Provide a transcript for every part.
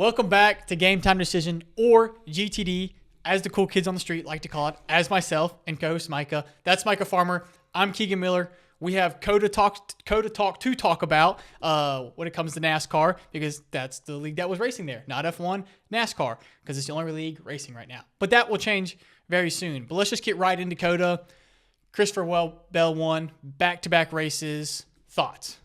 Welcome back to Game Time Decision, or GTD, as the cool kids on the street like to call it, as myself and co-host Micah. That's Micah Farmer. I'm Kegan Miller. We have COTA talk to talk about when it comes to NASCAR, because that's the league that was racing there, not F1, NASCAR, because it's the only league racing right now. But that will change very soon. But let's just get right into COTA. Christopher Bell won back-to-back races. Thoughts?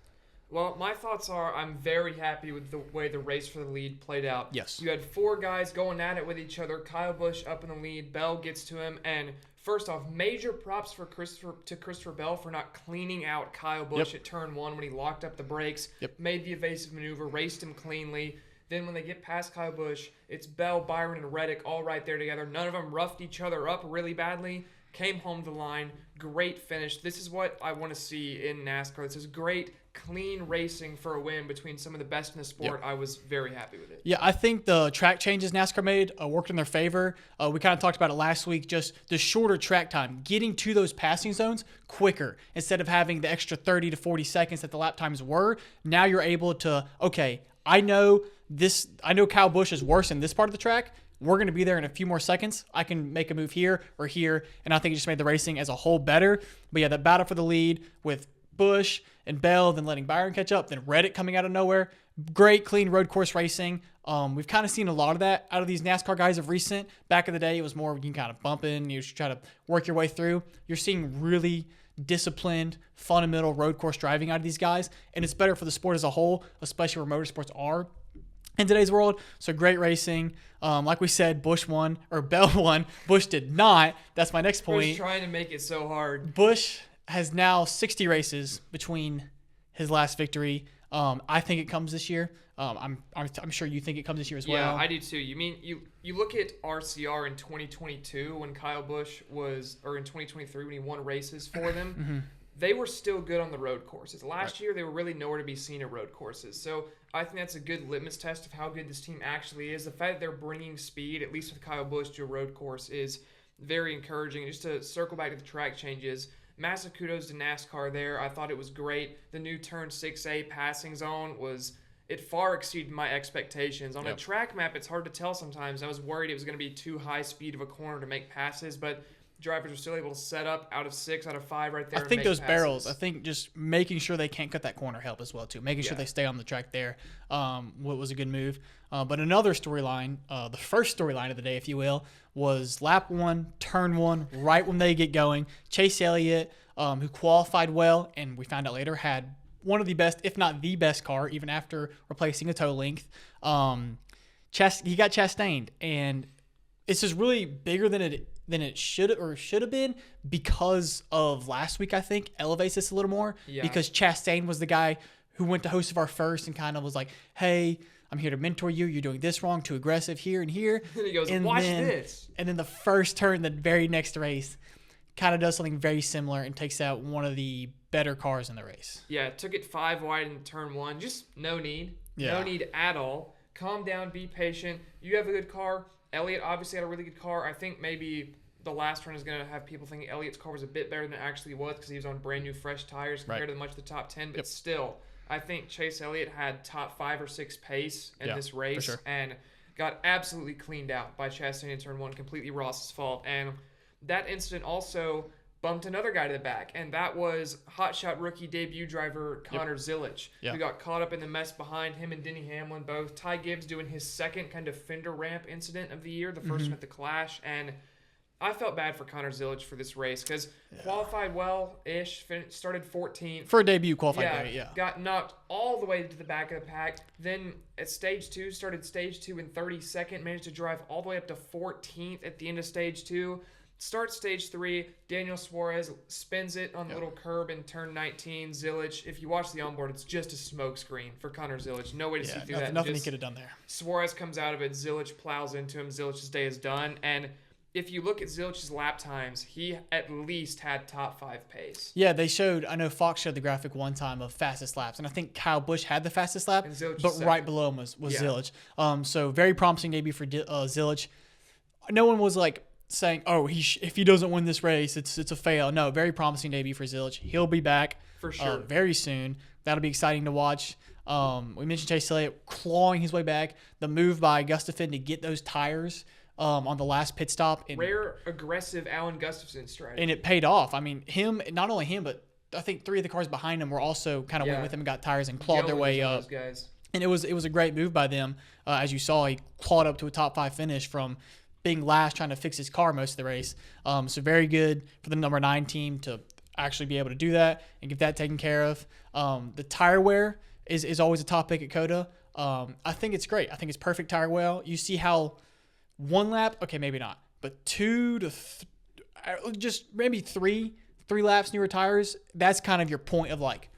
Well, my thoughts are I'm very happy with the way the race for the lead played out. Yes. You had four guys going at it with each other. Kyle Busch up in the lead. Bell gets to him. And first off, major props to Christopher Bell for not cleaning out Kyle Busch at turn one when he locked up the brakes, made the evasive maneuver, raced him cleanly. Then when they get past Kyle Busch, it's Bell, Byron, and Reddick all right there together. None of them roughed each other up really badly. Came home to the line. Great finish. This is what I want to see in NASCAR. This is great, clean racing for a win between some of the best in the sport. I was very happy with it. Yeah, I think the track changes NASCAR made worked in their favor. We kind of talked about it last week, just the shorter track time, getting to those passing zones quicker instead of having the extra 30 to 40 seconds that the lap times were. Now you're able to, okay, I know Kyle Busch is worse in this part of the track. We're going to be there in a few more seconds. I can make a move here or here, and I think it just made the racing as a whole better. But yeah, the battle for the lead with Busch and Bell, then letting Byron catch up, then Reddick coming out of nowhere. Great, clean road course racing. We've kind of seen a lot of that out of these NASCAR guys of recent. Back in the day, it was more you can kind of bump in, you try to work your way through. You're seeing really disciplined, fundamental road course driving out of these guys, and it's better for the sport as a whole, especially where motorsports are in today's world. So great racing. Like we said, Bell won. Busch did not. That's my next point. Busch trying to make it so hard. Busch has now 60 races between his last victory. I think it comes this year. I'm sure you think it comes this year as well. Yeah, I do too. You mean you look at RCR in 2022 when Kyle Busch or in 2023 when he won races for them. Mm-hmm. They were still good on the road courses. Last year, they were really nowhere to be seen at road courses. So I think that's a good litmus test of how good this team actually is. The fact that they're bringing speed, at least with Kyle Busch, to a road course is very encouraging. Just to circle back to the track changes, massive kudos to NASCAR there. I thought it was great. The new Turn 6A passing zone it far exceeded my expectations. On a track map, it's hard to tell sometimes. I was worried it was going to be too high speed of a corner to make passes, but drivers are still able to set up out of 6, out of 5 right there. I think those barrels, just making sure they can't cut that corner help as well too. Making sure they stay on the track there was a good move. But another storyline, the first storyline of the day, if you will, was lap 1, turn 1, right when they get going. Chase Elliott, who qualified well, and we found out later had one of the best, if not the best car, even after replacing a toe length. He got Chastained, and it's just really bigger than it should have been because of last week. I think elevates this a little more because Chastain was the guy who went to host of our first and kind of was like, hey, I'm here to mentor you. You're doing this wrong, too aggressive here and here. And he goes, watch this. And then the first turn, the very next race, kind of does something very similar and takes out one of the better cars in the race. Yeah, took it 5 wide in turn 1. Just no need. Yeah. No need at all. Calm down, be patient. You have a good car. Elliott obviously had a really good car. I think maybe the last run is going to have people thinking Elliott's car was a bit better than it actually was because he was on brand new fresh tires compared to much of the top 10. But still, I think Chase Elliott had top 5 or 6 pace in this race and got absolutely cleaned out by Chastain in turn 1, completely Ross's fault. And that incident also bumped another guy to the back, and that was hotshot rookie debut driver Connor Zilisch, who got caught up in the mess behind him and Denny Hamlin both. Ty Gibbs doing his second kind of fender ramp incident of the year, the first one at the Clash, and I felt bad for Connor Zilisch for this race because qualified well-ish, started 14th. For a debut, qualified great, got knocked all the way to the back of the pack. Then at stage 2, started stage 2 in 32nd, managed to drive all the way up to 14th at the end of stage 2. Start stage 3, Daniel Suarez spins it on the little curb in turn 19. Zilisch, if you watch the onboard, it's just a smoke screen for Connor Zilisch. No way to see through that. Nothing he could have done there. Suarez comes out of it. Zilisch plows into him. Zilisch's day is done. And if you look at Zilisch's lap times, he at least had top 5 pace. Yeah, they showed, I know Fox showed the graphic one time of fastest laps, and I think Kyle Busch had the fastest lap, but right below him was Zilisch. So very promising debut for Zilisch. No one was like saying, oh, if he doesn't win this race, it's a fail. No, very promising debut for Zilisch. He'll be back for sure very soon. That'll be exciting to watch. We mentioned Chase Elliott clawing his way back. The move by Gustafson to get those tires on the last pit stop. Rare, aggressive Alan Gustafson strategy. And it paid off. I mean, not only him, but I think 3 of the cars behind him were also kind of went with him and got tires and clawed their way up. Those guys. And it was a great move by them. As you saw, he clawed up to a top 5 finish from being last, trying to fix his car most of the race. So very good for the number 9 team to actually be able to do that and get that taken care of. The tire wear is always a topic at COTA. I think it's great. I think it's perfect tire wear. You see how 1 lap, okay, maybe not, but 2 to just maybe 3 laps newer tires, that's kind of your point of like,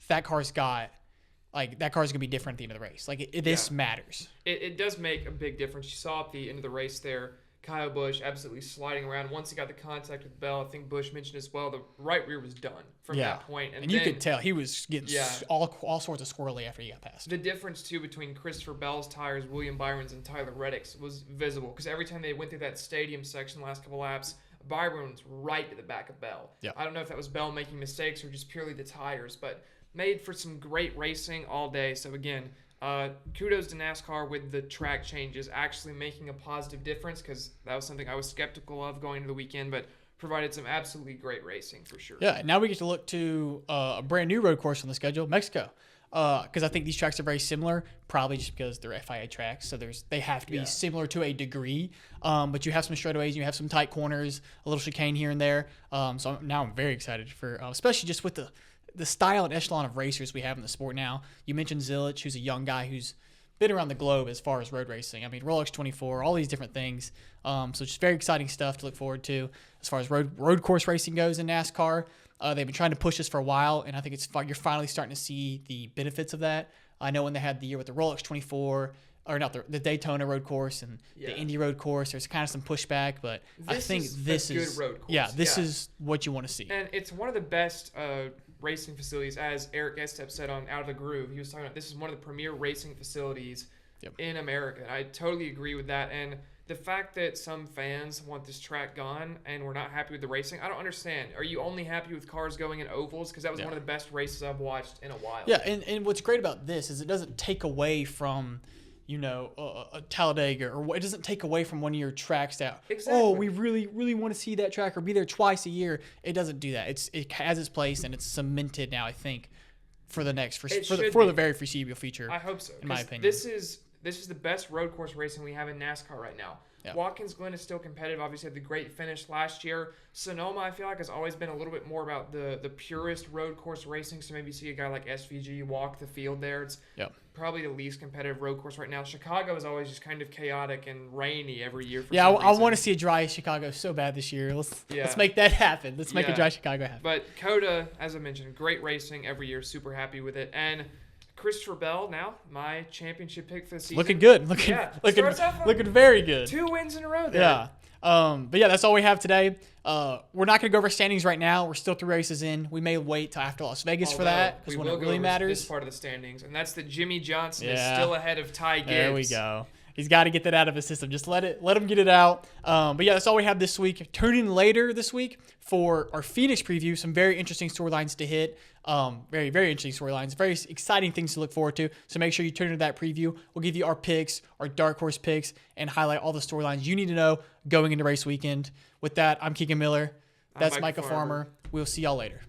that car's going to be different at the end of the race. Like, this matters. It does make a big difference. You saw at the end of the race there, Kyle Busch absolutely sliding around. Once he got the contact with Bell, I think Busch mentioned as well, the right rear was done from that point. And you could tell he was getting all sorts of squirrely after he got past. The difference, too, between Christopher Bell's tires, William Byron's, and Tyler Reddick's was visible. Because every time they went through that stadium section the last couple laps, Byron's right at the back of Bell. Yeah. I don't know if that was Bell making mistakes or just purely the tires, but made for some great racing all day. So, again, kudos to NASCAR with the track changes actually making a positive difference, because that was something I was skeptical of going into the weekend, but provided some absolutely great racing for sure. Yeah, now we get to look to a brand new road course on the schedule, Mexico, because I think these tracks are very similar, probably just because they're FIA tracks, so they have to be similar to a degree, but you have some straightaways, you have some tight corners, a little chicane here and there, so now I'm very excited for, especially just with the style and echelon of racers we have in the sport now. You mentioned Zilisch, who's a young guy who's been around the globe as far as road racing. I mean, Rolex 24, all these different things. So just very exciting stuff to look forward to as far as road course racing goes in NASCAR. They've been trying to push this for a while, and I think you're finally starting to see the benefits of that. I know when they had the year with the Rolex 24, or not the Daytona road course and the Indy road course, there's kind of some pushback, but I think this is good road course. Yeah, this is what you want to see. And it's one of the best racing facilities, as Eric Estep said on Out of the Groove. He was talking about this is one of the premier racing facilities in America. And I totally agree with that. And the fact that some fans want this track gone and we're not happy with the racing, I don't understand. Are you only happy with cars going in ovals? Because that was one of the best races I've watched in a while. Yeah, and what's great about this is it doesn't take away from, a Talladega, or it doesn't take away from one of your tracks that, we really, really want to see that track or be there twice a year. It doesn't do that. It has its place, and it's cemented now, I think, for the very foreseeable future. I hope so. In my opinion. This is the best road course racing we have in NASCAR right now. Yeah. Watkins Glen is still competitive. Obviously, had the great finish last year. Sonoma, I feel like, has always been a little bit more about the purest road course racing. So maybe you see a guy like SVG walk the field there. It's probably the least competitive road course right now. Chicago is always just kind of chaotic and rainy every year. I want to see a dry Chicago so bad this year. Let's make that happen. Let's make a dry Chicago happen. But COTA, as I mentioned, great racing every year. Super happy with it. And Christopher Bell, now my championship pick for the season. Looking good. Looking very good. 2 wins in a row there. Yeah. But that's all we have today. We're not going to go over standings right now. We're still 3 races in. We may wait till after Las Vegas for that, because when it really matters. This part of the standings, and that's that Jimmy Johnson is still ahead of Ty Gibbs. There we go. He's got to get that out of his system. Just let him get it out. But that's all we have this week. Tune in later this week for our Phoenix preview. Some very interesting storylines to hit. Very, very interesting storylines. Very exciting things to look forward to. So make sure you tune into that preview. We'll give you our picks, our dark horse picks, and highlight all the storylines you need to know going into race weekend. With that, I'm Kegan Miller. That's Micah Farmer. We'll see y'all later.